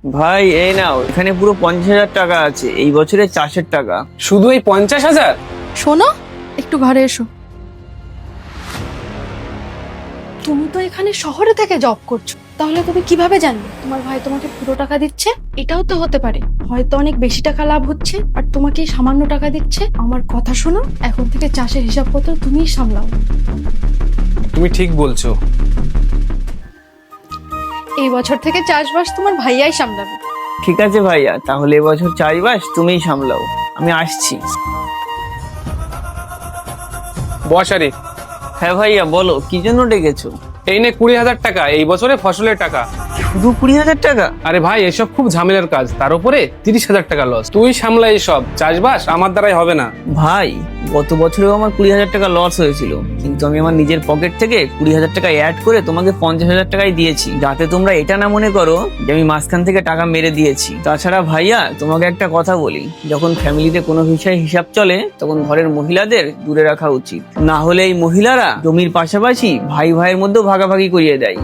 ভাই এই নাও, এখানে পুরো 50,000 টাকা আছে, এই বছরের চাষের টাকা। শুধু এই 50,000? শোনো, একটু ঘরে এসো। তুমি তো এখানে শহরে থেকে জব করছো, তাহলে তুমি কিভাবে জানবে তোমার ভাই তোমাকে পুরো টাকা দিচ্ছে? এটাও তো হতে পারে হয়তো অনেক বেশি টাকা লাভ হচ্ছে আর তোমাকে সামান্য টাকা দিচ্ছে। আমার কথা শোনো, এখন থেকে চাষের হিসাবপত্র তুমিই সামলাও। তুমি ঠিক বলছো। এই বছর থেকে চাষবাস তোমার ভাইয়াই সামলাবে। ঠিক আছে ভাইয়া, তাহলে এবছর চাষবাস তুমিই সামলাও, আমি আসছি। বস আরে, হ্যাঁ ভাইয়া বলো, কি জন্য ডেকেছো? এই নে 20,000 টাকা, এই বছরে ফসলের টাকা। শুধু 20,000 টাকা? আরে ভাই, এসব খুব ঝামেলার কাজ, তার উপরে 30,000 টাকা লস। তুই সামলা এসব, চাষবাস আমার দ্বারাই হবে না। ভাই, গত বছরেও আমার 20,000 টাকা লস হয়েছিল, কিন্তু আমি আমার নিজের পকেট থেকে 20,000 টাকা অ্যাড করে তোমাকে 50,000 টাকাই দিয়েছি, যাতে তোমরা এটা না মনে করো যে আমি মাঝখান থেকে টাকা মেরে দিয়েছি। তাছাড়া ভাইয়া, তোমাকে একটা কথা বলি, যখন ফ্যামিলিতে কোনো বিষয়ে হিসাব চলে তখন ঘরের মহিলাদের দূরে রাখা উচিত, না হলে এই মহিলারা জমির পাশাপাশি ভাই ভাইয়ের মধ্যেও ভাগাভাগি করিয়ে দেয়।